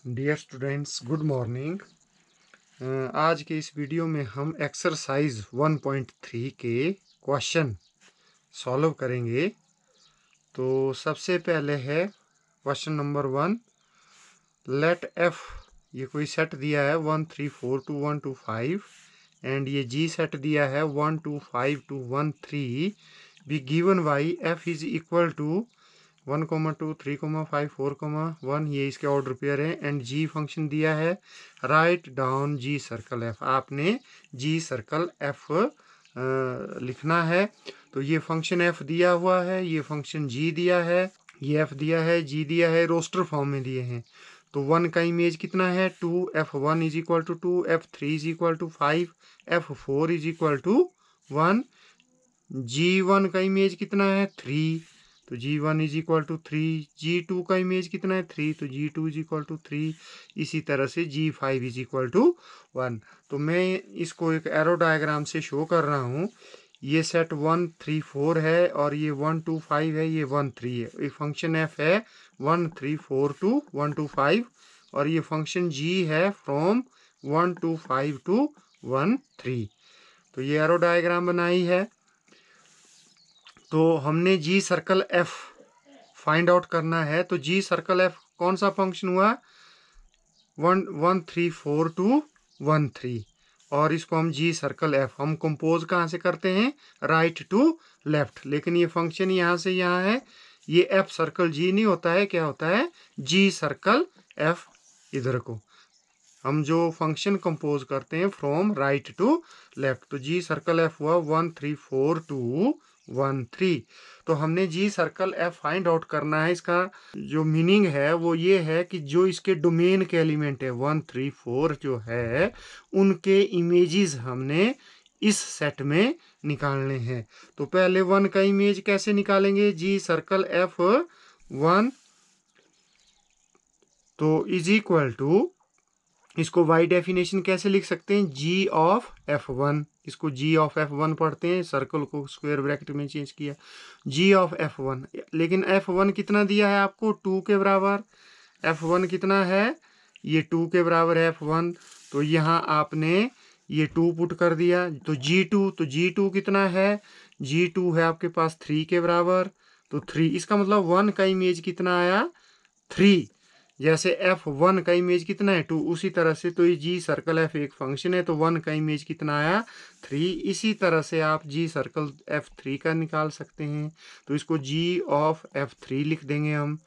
Dear students, good morning. आज के इस वीडियो में हम एक्सरसाइज 1.3 के क्वेश्चन सॉल्व करेंगे। तो सबसे पहले है क्वेश्चन नंबर 1। लेट एफ, ये कोई सेट दिया है 1 3 4 to 1 to 5 एंड ये जी सेट दिया है 1 2 5 to 1 3 B given by F is equal to 1,2 3,5 4,1, ये इसके ऑर्डर पेयर है। एंड जी फंक्शन दिया है, write down G circle F. आपने जी सर्कल एफ लिखना है। तो ये फंक्शन एफ दिया हुआ है, ये फंक्शन जी दिया है, ये एफ दिया है, जी दिया है, रोस्टर फॉर्म में दिए हैं। तो 1 का इमेज कितना है 2, F1 is equal to 2, F3 is equal to 5, F4 is equal to 1। G1 का इमेज कितना है 3, तो G1 is equal to 3। G2 का इमेज कितना है 3, तो G2 इज इक्वल टू 3। इसी तरह से G5 इज इक्वल टू 1। तो मैं इसको एक एरो डायग्राम से शो कर रहा हूँ। ये सेट 1 3 4 है और ये 1 2 5 है, ये 1 3 है। ये फंक्शन एफ है 1 3 4 टू 1 2 5 और ये फंक्शन जी है फ्रॉम 1 2 5 टू 1 3। तो ये एरो डायग्राम बनाई है। तो हमने जी सर्कल एफ फाइंड आउट करना है। तो जी सर्कल एफ कौन सा फंक्शन हुआ 1 1 3 4 टू 1 3, और इसको हम जी सर्कल एफ हम कंपोज कहाँ से करते हैं, राइट टू लेफ्ट। लेकिन ये फंक्शन यहाँ से यहाँ है, ये एफ सर्कल जी नहीं होता है, क्या होता है जी सर्कल एफ। इधर को हम जो फंक्शन कंपोज करते हैं फ्रॉम राइट टू लेफ्ट। तो जी सर्कल एफ हुआ 1 3 4 टू 1 3। तो हमने जी सर्कल एफ फाइंड आउट करना है। इसका जो मीनिंग है वो ये है कि जो इसके डोमेन के एलिमेंट है 1 3 4 जो है, उनके इमेजेस हमने इस सेट में निकालने हैं। तो पहले 1 का इमेज कैसे निकालेंगे, जी सर्कल एफ 1 तो इज इक्वल टू, इसको वाई डेफिनेशन कैसे लिख सकते हैं, जी ऑफ F1। इसको जी ऑफ F1 पढ़ते हैं, सर्कल को स्क्वायर ब्रैकेट में चेंज किया, जी ऑफ F1। लेकिन F1 कितना दिया है आपको 2 के बराबर। F1 कितना है, ये 2 के बराबर है F1। तो यहाँ आपने ये 2 पुट कर दिया। तो G2, तो G2 कितना है, G2 है आपके पास 3 के बराबर। तो 3, इसका मतलब 1 का इमेज कितना आया 3। जैसे F1 का इमेज कितना है 2, उसी तरह से तो ये जी सर्कल एफ एक फंक्शन है, तो 1 का इमेज कितना आया 3। इसी तरह से आप जी सर्कल F3 का निकाल सकते हैं। तो इसको जी ऑफ F3 लिख देंगे हम।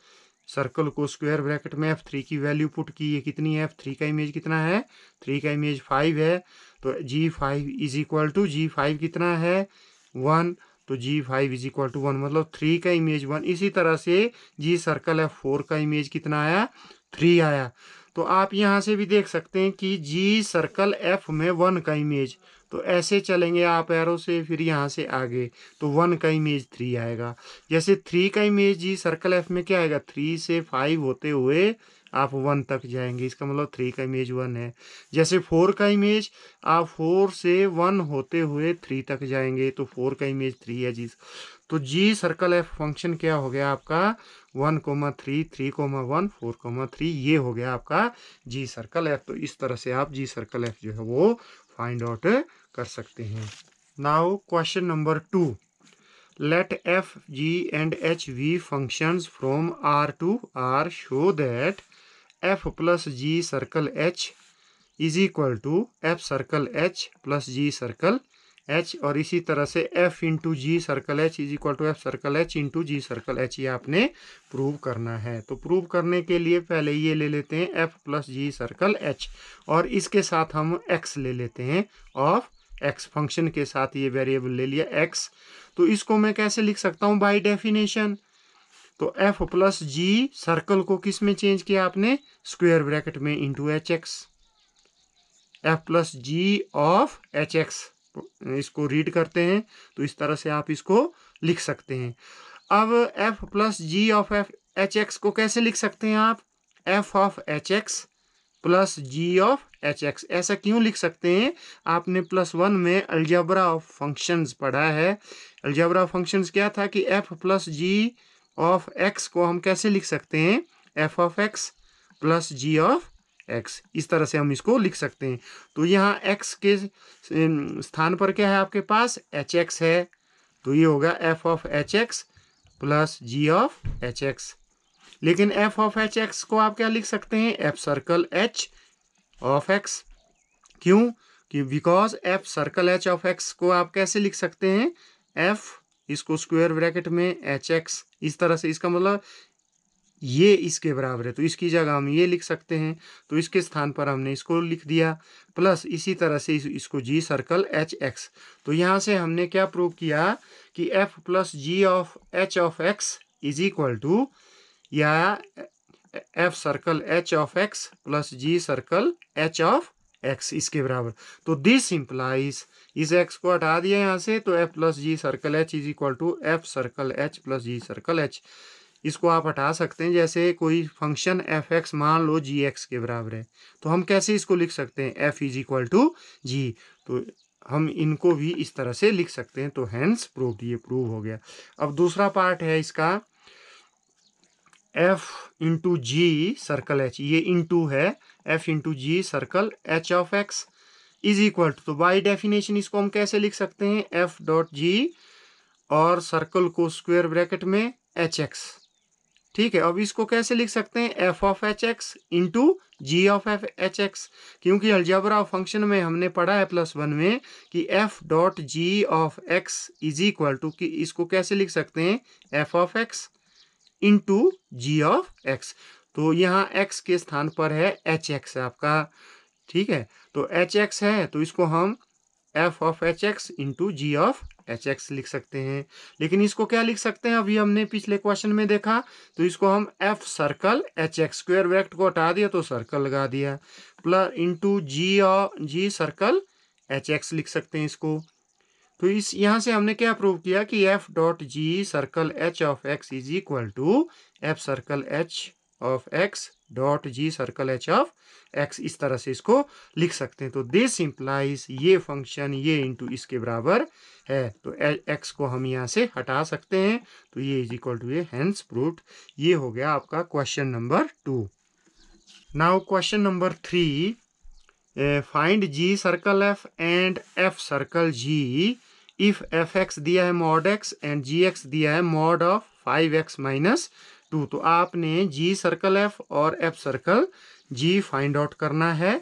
सर्कल को स्क्वायर ब्रैकेट में F3 की वैल्यू पुट की, ये कितनी है F3 का इमेज कितना है, 3 का इमेज 5 है। तो G5 is equal to, G5 कितना है 1, तो G5 इज इक्वल टू 1, मतलब 3 का इमेज 1। इसी तरह से जी सर्कल F4 का इमेज कितना आया 3 आया। तो आप यहाँ से भी देख सकते हैं कि जी सर्कल F में 1 का इमेज, तो ऐसे चलेंगे आप एरो से, फिर यहाँ से आगे तो 1 का इमेज 3 आएगा। जैसे 3 का इमेज जी सर्कल एफ में क्या आएगा, 3 से 5 होते हुए आप 1 तक जाएंगे, इसका मतलब 3 का इमेज 1 है। जैसे 4 का इमेज आप 4 से 1 होते हुए 3 तक जाएंगे, तो 4 का इमेज 3 है जी। तो जी सर्कल एफ फंक्शन क्या हो गया आपका 1,3 3,1 4,3, ये हो गया आपका जी सर्कल एफ। तो इस तरह से आप जी सर्कल एफ जो है वो फाइंड आउट कर सकते हैं। Now question number 2। Let F G and H be functions from R to R show that F plus ji circle H is equal to F circle H plus ji circle H, और इसी तरह से F into G circle H is equal to F circle H into G circle H, ये आपने prove करना है। तो prove करने के लिए पहले ये ले लेते हैं एफ प्लस जी सर्कल एच, और इसके साथ हम एक्स ले लेते हैं ऑफ एक्स। फंक्शन के साथ ये वेरिएबल ले लिया एक्स। तो इसको मैं कैसे लिख सकता हूँ बाय डेफिनेशन, तो एफ प्लस जी सर्कल को किस में चेंज किया आपने, स्क्वायर ब्रैकेट में into H X. F plus ji of H X, इसको रीड करते हैं तो इस तरह से आप इसको लिख सकते हैं। अब F plus ji of F H X को कैसे लिख सकते हैं आप, F of H X plus ji of H X. ऐसा क्यों लिख सकते हैं, आपने +1 में अलजेब्रा ऑफ फंक्शंस पढ़ा है। अलजेब्रा ऑफ फंक्शंस क्या था कि F plus ji of X को हम कैसे लिख सकते हैं, F of x plus ji of X, इस तरह से हम इसको लिख सकते हैं। तो यहाँ एक्स के स्थान पर क्या है आपके पास, एच एक्स है, तो ये होगा F of H X plus ji of H X. लेकिन एफ ऑफ एच एक्स को आप क्या लिख सकते हैं, F circle H of X. क्यों, कि because F circle H of X को आप कैसे लिख सकते हैं, एफ इसको स्क्वायर ब्रैकेट में एच एक्स, इस तरह से, इसका मतलब ये इसके बराबर है, तो इसकी जगह हम ये लिख सकते हैं, तो इसके स्थान पर हमने इसको लिख दिया, प्लस इसी तरह से इसको जी सर्कल एच एक्स। तो यहाँ से हमने क्या प्रूव किया कि F plus ji of x is equal to, या f circle H of x plus ji circle H of x इसके बराबर। तो दिस इंप्लाइज, इस एक्स को हटा दिया यहाँ से, तो F plus ji circle H is equal to F circle H plus ji circle H. इसको आप हटा सकते हैं, जैसे कोई फंक्शन एफ एक्स मान लो जी एक्स के बराबर है, तो हम कैसे इसको लिख सकते हैं, एफ इज इक्वल टू जी। तो हम इनको भी इस तरह से लिख सकते हैं, तो हैंस प्रूव्ड, ये प्रूव हो गया। अब दूसरा पार्ट है इसका, F into G circle H, ये इंटू है, F into G circle H of x is equal to, तो बाई डेफिनेशन इसको हम कैसे लिख सकते हैं, एफ डॉट जी और सर्कल को स्क्वायर ब्रैकेट में एच एक्स। ठीक है, अब इसको कैसे लिख सकते हैं, F of H X into G of F H X, क्योंकि अलजेब्रा फंक्शन में हमने पढ़ा है +1 में कि F dot G of x is equal to, कि इसको कैसे लिख सकते हैं, F of X into G of X. तो यहाँ एक्स के स्थान पर है एच एक्स आपका, ठीक है, तो एच एक्स है, तो इसको हम F of H X into G of H X लिख सकते हैं। लेकिन इसको क्या लिख सकते हैं, अभी हमने पिछले क्वेश्चन में देखा, तो इसको हम F circle H x, square bracket को हटा दिया तो सर्कल लगा दिया, plus into G circle H X लिख सकते हैं इसको। तो इस यहाँ से हमने क्या प्रूव किया कि F dot G circle H of x is equal to F circle H of X dot G circle H of X, इस तरह से इसको लिख सकते हैं। तो दिस इंप्लाइज, ये फंक्शन ये इंटू इसके बराबर है, तो एक्स को हम यहाँ से हटा सकते हैं, तो ये इज इक्वल टू ये, हैंस प्रूव्ड। ये हो गया आपका question number 2। Now question number 3, find G circle F and F circle G if F X दिया है mod X and G X दिया है मॉड ऑफ 5x माइनस 2। तो आपने जी सर्कल एफ और F circle G find out करना है।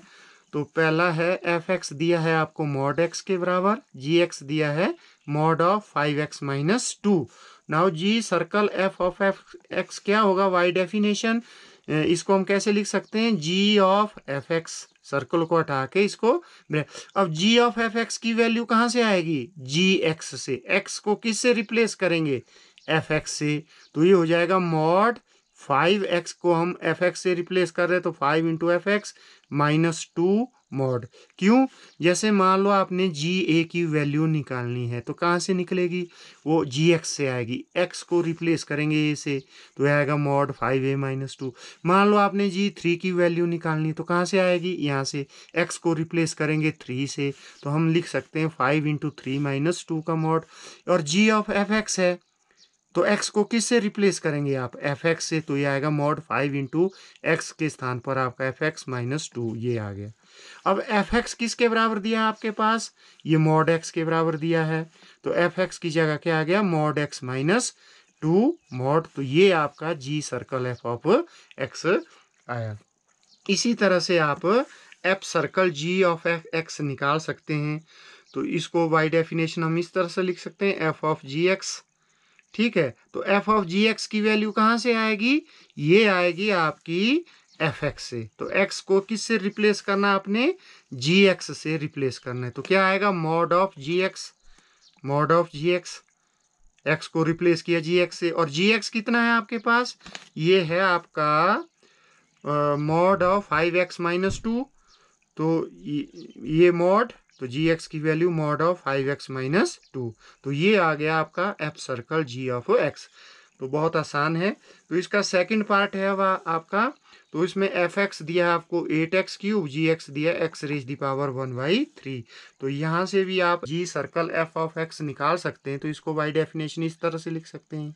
तो पहला है एफ एक्स दिया है आपको मॉड एक्स के बराबर, जी एक्स दिया है mod of 5x minus 2। Now G circle F of F X क्या होगा, बाय डेफिनेशन इसको हम कैसे लिख सकते हैं, जी ऑफ एफ एक्स, सर्कल को हटा के इसको, अब जी ऑफ एफ एक्स की वैल्यू कहाँ से आएगी, जी एक्स से, एक्स को किससे रिप्लेस करेंगे, एफ एक्स से, तो ये हो जाएगा मॉड 5x को हम एफ एक्स से रिप्लेस कर रहे हैं, तो 5 into F x minus 2 mod. क्यों, जैसे मान लो आपने जी ए की वैल्यू निकालनी है, तो कहाँ से निकलेगी, वो जी एक्स से आएगी, एक्स को रिप्लेस करेंगे ए से, तो आएगा मॉड 5a माइनस 2। मान लो आपने जी 3 की वैल्यू निकालनी, तो कहाँ से आएगी, यहाँ से, एक्स को रिप्लेस करेंगे 3 से, तो हम लिख सकते हैं 5 इंटू 3 माइनस 2 का मॉड। और जी ऑफ एफ एक्स है, तो x को किस से रिप्लेस करेंगे आप, एफ एक्स से, तो ये आएगा मॉड 5 इंटू एक्स के स्थान पर आपका एफ एक्स माइनस 2, ये आ गया। अब एफ एक्स किसके बराबर दिया है आपके पास, ये मॉड एक्स के बराबर दिया है, तो एफ एक्स की जगह क्या आ गया, मॉड एक्स माइनस 2 मॉड, तो ये आपका G circle F of X आया। इसी तरह से आप F circle G of X निकाल सकते हैं, तो इसको बाय डेफिनेशन हम इस तरह से लिख सकते हैं, एफ ऑफ जी एक्स, ठीक है, तो एफ ऑफ जी एक्स की वैल्यू कहाँ से आएगी, ये आएगी आपकी एफ एक्स से, तो एक्स को किस से रिप्लेस करना आपने, जी एक्स से रिप्लेस करना है, तो क्या आएगा mod of G X, mod of G X, X को रिप्लेस किया जी एक्स से, और जी एक्स कितना है आपके पास, ये है आपका मॉड ऑफ 5x माइनस 2, तो ये मॉड, तो जी एक्स की value mod of 5x minus 2, तो ये आ गया आपका F circle G of X. तो बहुत आसान है। तो इसका सेकंड पार्ट है वह आपका, तो इसमें एफ एक्स दिया है आपको 8x क्यूब, जी एक्स दिया x रेज दी पावर 1/3। तो यहाँ से भी आप जी सर्कल एफ ऑफ एक्स निकाल सकते हैं, तो इसको बाय डेफिनेशन इस तरह से लिख सकते हैं,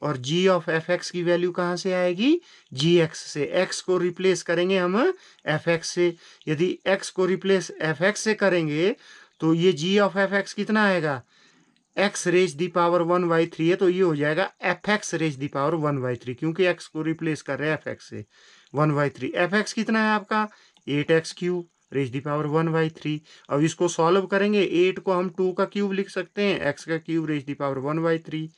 और जी ऑफ एफ एक्स की वैल्यू कहाँ से आएगी, जी एक्स से। एक्स को रिप्लेस करेंगे हम एफ एक्स से। यदि एक्स को रिप्लेस एफ एक्स से करेंगे तो ये जी ऑफ एफ एक्स कितना आएगा, एक्स रेज दी पावर 1/3 है, तो ये हो जाएगा F X raise the power 1/3, क्योंकि एक्स को रिप्लेस कर रहे हैं एफ एक्स से 1/3। एफ एक्स कितना है आपका 8x³ रेज दी पावर 1/3। अब इसको सॉल्व करेंगे, 8 को हम 2 का क्यूब लिख सकते हैं, एक्स का cube raise the power 1/3।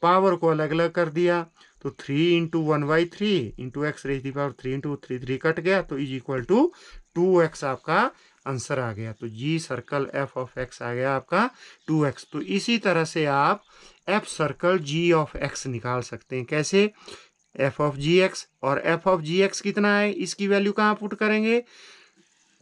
Power को अलग अलग कर दिया तो 3 into 1/3 into X raise the power 3 into 3 cut गया, तो इज इक्वल टू 2x आपका आंसर आ गया। तो G circle F of X आ गया आपका 2x। तो इसी तरह से आप F circle G of X निकाल सकते हैं। कैसे, एफ ऑफ जी एक्स, और एफ ऑफ जी एक्स कितना है, इसकी वैल्यू कहाँ पुट करेंगे,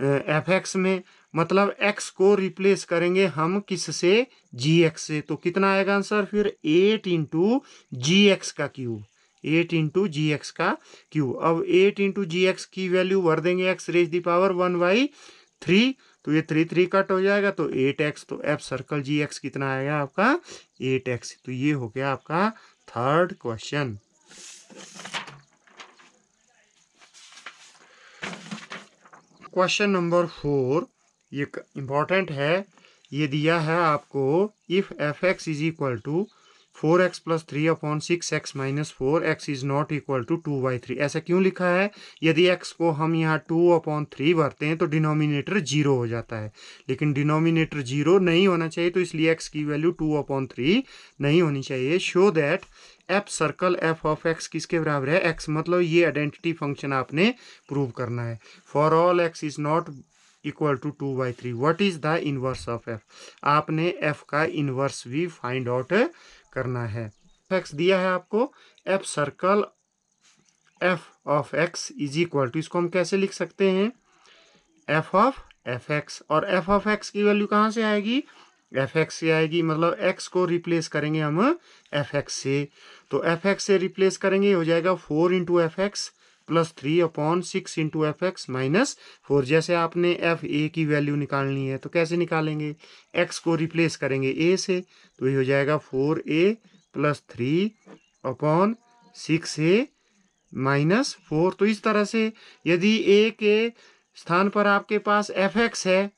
एफ एक्स में, मतलब एक्स को रिप्लेस करेंगे हम किससे, जी एक्स से। तो कितना आएगा आंसर फिर 8 इंटू जी एक्स का क्यूब, 8 इंटू जी एक्स का क्यूब। अब 8 इंटू जी एक्स की वैल्यू भर देंगे एक्स रेज दी पावर 1/3, तो ये 3 कट हो जाएगा तो 8x। तो एफ सर्कल जी एक्स कितना आएगा आपका 8x। तो ये हो गया आपका थर्ड क्वेश्चन। क्वेश्चन नंबर 4 ये इंपॉर्टेंट है। ये दिया है आपको, if F x is equal to 4x + 3/6x - 4x is not equal to 2/3। ऐसा क्यों लिखा है, यदि x को हम यहाँ 2/3 भरते हैं तो डिनोमिनेटर 0 हो जाता है, लेकिन डिनोमिनेटर 0 नहीं होना चाहिए, तो इसलिए x की वैल्यू 2/3 नहीं होनी चाहिए। Show that F circle F of x किसके बराबर है, x, मतलब ये आइडेंटिटी फंक्शन आपने प्रूव करना है। For all x is not equal to 2/3 what is the inverse of f। आपने f का इनवर्स भी फाइंड आउट करना है। एक्स दिया है आपको, f circle F of x is equal to, इसको हम कैसे लिख सकते हैं, एफ ऑफ एफ एक्स, और एफ ऑफ एक्स की वैल्यू कहाँ से आएगी, एफ एक्स से आएगी, मतलब एक्स को रिप्लेस करेंगे हम एफ एक्स से। तो एफ एक्स से रिप्लेस करेंगे, हो जाएगा 4 into F x + 3/6 into F x -4। जैसे आपने एफ ए की वैल्यू निकालनी है तो कैसे निकालेंगे, एक्स को रिप्लेस करेंगे ए से, तो ये हो जाएगा 4a + 3/6a -4। तो इस तरह से यदि a के स्थान पर आपके पास एफ एक्स है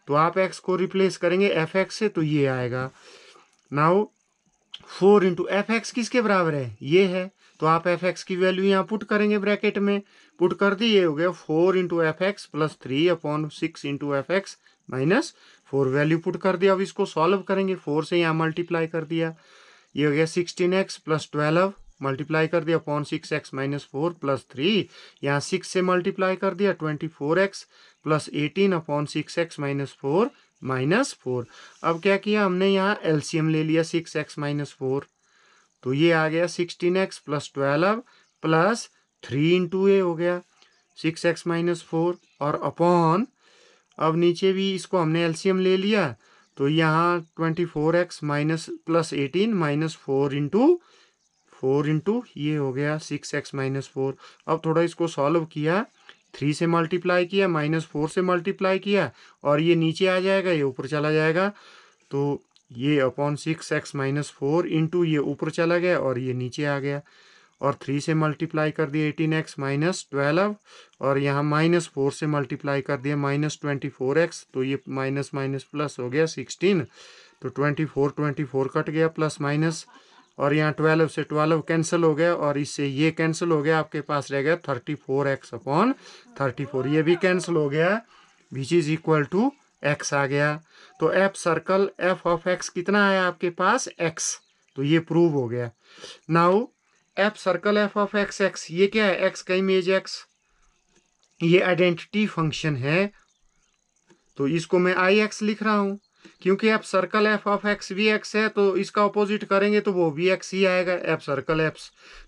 तो आप x को रिप्लेस करेंगे एफ एक्स से, तो ये आएगा। नाउ 4 इंटू एफ एक्स किसके बराबर है, ये है, तो आप एफ एक्स की वैल्यू यहाँ पुट करेंगे, ब्रैकेट में पुट कर दी, ये हो गया 4 into F x + 3/6 into F x -4 value put कर दिया। अब इसको सॉल्व करेंगे, 4 से यहाँ मल्टीप्लाई कर दिया, ये हो गया 16x + 12 मल्टीप्लाई कर दिया 6x -4 + 3, यहाँ 6 से मल्टीप्लाई कर दिया 24x + 18/6x -4 -4। अब क्या किया हमने, यहाँ एलसीएम ले लिया 6x -4, तो ये आ गया 16x + 12 + 3 इंटू ए हो गया 6x -4, और अपॉन, अब नीचे भी इसको हमने एलसीएम ले लिया, तो यहाँ 24x + 18 -4 इंटू ये हो गया 6x -4। अब थोड़ा इसको सॉल्व किया, 3 से मल्टीप्लाई किया, -4 से मल्टीप्लाई किया, और ये नीचे आ जाएगा, ये ऊपर चला जाएगा, तो ये अपॉन 6x -4 इंटू ये ऊपर चला गया और ये नीचे आ गया, और 3 से मल्टीप्लाई कर दिया 18x -12, और यहाँ -4 से मल्टीप्लाई कर दिया -24x, तो ये माइनस माइनस प्लस हो गया 16, तो 24 कट गया प्लस माइनस, और यहाँ 12 से 12 कैंसिल हो गया, और इससे ये कैंसिल हो गया, आपके पास रह गया 34x/34, ये भी कैंसिल हो गया, which is equal to x आ गया। तो f circle F of x कितना है आपके पास, x, तो ये प्रूव हो गया। Now F circle F of x x, ये क्या है, x का इमेज x, ये आइडेंटिटी फंक्शन है, तो इसको मैं IX लिख रहा हूँ, क्योंकि F circle F of x भी x है, तो इसका ऑपोजिट करेंगे तो वो भी x ही आएगा, एफ सर्कल एफ।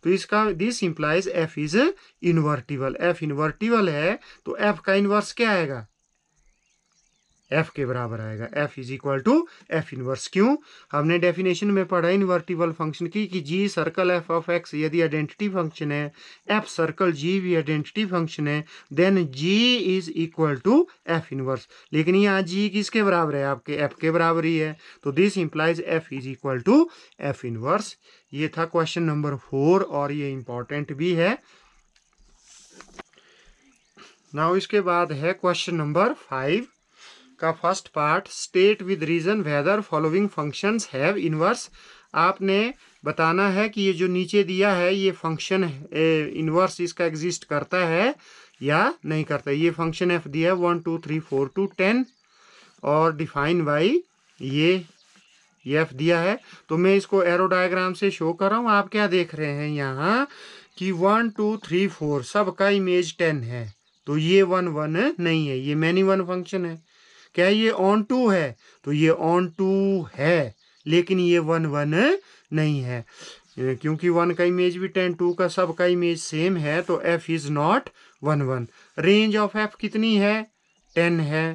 तो इसका this implies f is invertible, f invertible है तो f का इन्वर्स क्या आएगा, एफ के बराबर आएगा। F is equal to f inverse. क्यों? हमने डेफिनेशन में पढ़ा इन्वर्टिबल फंक्शन की कि g circle F of x यदि आइडेंटिटी फंक्शन है, एफ सर्कल जी भी आइडेंटिटी फंक्शन है, then g is equal to f inverse. लेकिन यहाँ जी किसके बराबर है? आपके एफ के बराबर ही है, तो this implies f is equal to f inverse. ये था क्वेश्चन नंबर 4 और ये इंपॉर्टेंट भी है। नाउ इसके बाद है क्वेश्चन नंबर 5 का first part, state with reason whether following functions have inverse. आपने बताना है कि ये जो नीचे दिया है ये फंक्शन इनवर्स इसका एग्जिस्ट करता है या नहीं करता। ये फंक्शन एफ दिया है 1 2 3 4 to 10 और डिफाइन बाई ये एफ दिया है। तो मैं इसको एरो डायग्राम से शो कर रहा हूँ। आप क्या देख रहे हैं यहाँ कि 1 2 3 4 सबका इमेज 10 है, तो ये 1 1 नहीं है, ये मैनी वन फंक्शन है। क्या ये ऑन टू है? तो ये ऑन टू है, लेकिन ये 1 1 नहीं है, क्योंकि 1 का इमेज भी 10, 2 का सब का इमेज सेम है, तो f is not 1 1। Range of f कितनी है? 10 है।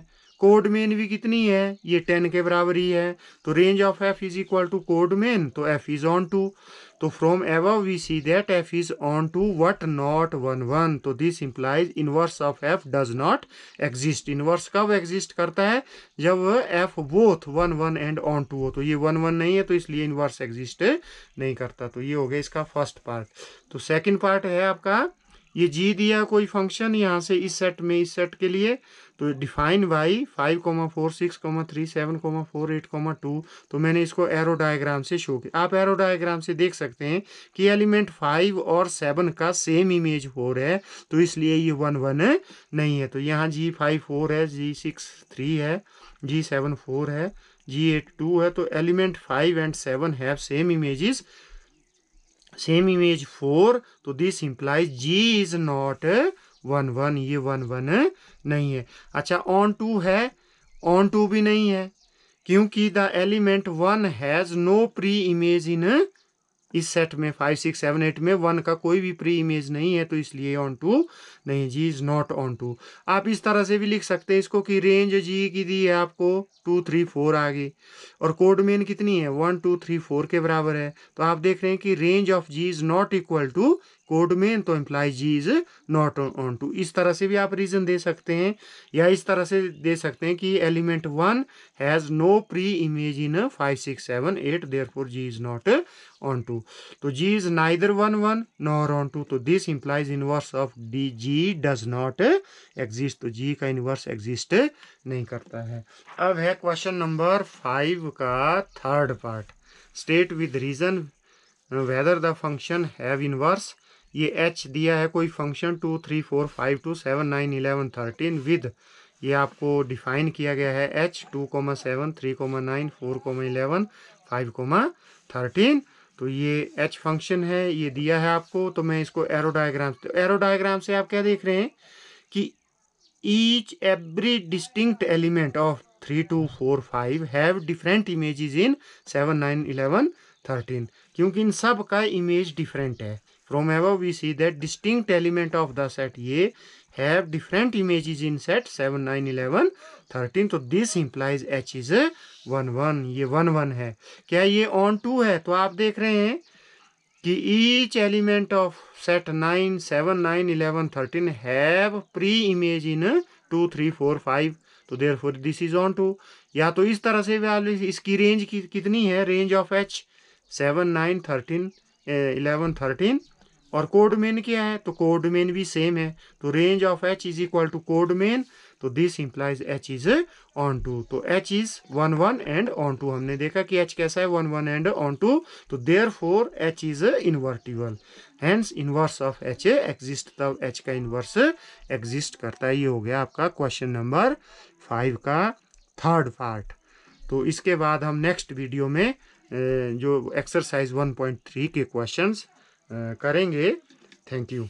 कोड मेन भी कितनी है? ये 10 के बराबर ही है, तो range of f is equal to codomain, तो f इज ऑन टू। तो from above we see that f is onto but not 1 1। तो this implies inverse of f does not exist. Inverse कब exist करता है? जब f both 1 1 and onto हो। तो ये 1 1 नहीं है, तो इसलिए इनवर्स एग्जिस्ट नहीं करता। तो ये हो गया इसका फर्स्ट पार्ट। तो सेकंड पार्ट है आपका, ये जी दिया कोई फंक्शन यहाँ से इस सेट में, इस सेट के लिए, तो डिफाइन बाई 5 4 6 3 7 4 8 2। तो मैंने इसको एरो डायग्राम से शो किया। आप एरो डायग्राम से देख सकते हैं कि एलिमेंट 5 और 7 का सेम इमेज 4 है, तो इसलिए ये 1 1 नहीं है। तो यहाँ G5 4 है, G6 3 है, G7 4 है, G8 2 है। तो element 5 and 7 have same images, same image 4, तो this implies G is not 1 1। ये 1 1 नहीं है। अच्छा, ऑन टू है? ऑन टू भी नहीं है, क्योंकि the element 1 has no pre image in इस सेट में 5 6 7 8 में 1 का कोई भी प्री इमेज नहीं है, तो इसलिए ऑन टू नहीं, जी इज नॉट ऑन टू। आप इस तरह से भी लिख सकते हैं इसको कि रेंज जी की दी है आपको 2 3 4 आ गई, और कोड मेन कितनी है? 1 2 3 4 के बराबर है। तो आप देख रहे हैं कि range of g is not equal to codomain, तो imply g is not onto. इस तरह से भी आप रीजन दे सकते हैं, या इस तरह से दे सकते हैं कि element 1 has no pre image in 5 6 7 8, therefore G is not onto. तो G is neither 1 1 nor onto, तो this implies inverse of D G does not exist. तो जी का इनवर्स एग्जिस्ट नहीं करता है। अब है क्वेश्चन नंबर 5 का third part, state with reason whether the function have inverse. ये h दिया है कोई फंक्शन 2 3 4 5 2 7 9 11 13 विद, ये आपको डिफाइन किया गया है h 2 7 3 9 4 11 5 13। तो ये h फंक्शन है, ये दिया है आपको। तो मैं इसको एरो डायग्राम से आप क्या देख रहे हैं कि each every distinct element of 3 2 4 5 have different images in 7 9 11 13, क्योंकि इन सब का इमेज डिफरेंट है। From above we see that distinct element of the set ये have different images in set 7 9 11 13। तो दिस इंप्लाइज h इज 1 1। ये 1 1 है। क्या ये ऑन टू है? तो आप देख रहे हैं कि each element of set 9 7 9 11 13 have pre image in 2 3 4 5, तो therefore this is onto. या तो इस तरह से इसकी रेंज कितनी है? रेंज ऑफ h 7 9 13 11 13, और कोड मेन क्या है? तो कोड मेन भी सेम है, तो range of h is equal to codomain, तो this implies h is onto. तो h is 1 1 and onto. हमने देखा कि h कैसा है? 1 1 एंड ऑन टू, तो therefore h is invertible, hence inverse of h exist, तब h का इनवर्स एग्जिस्ट करता है। ये हो गया आपका क्वेश्चन नंबर 5 का थर्ड पार्ट। तो इसके बाद हम नेक्स्ट वीडियो में जो एक्सरसाइज 1.3 के क्वेश्चंस करेंगे। Thank you.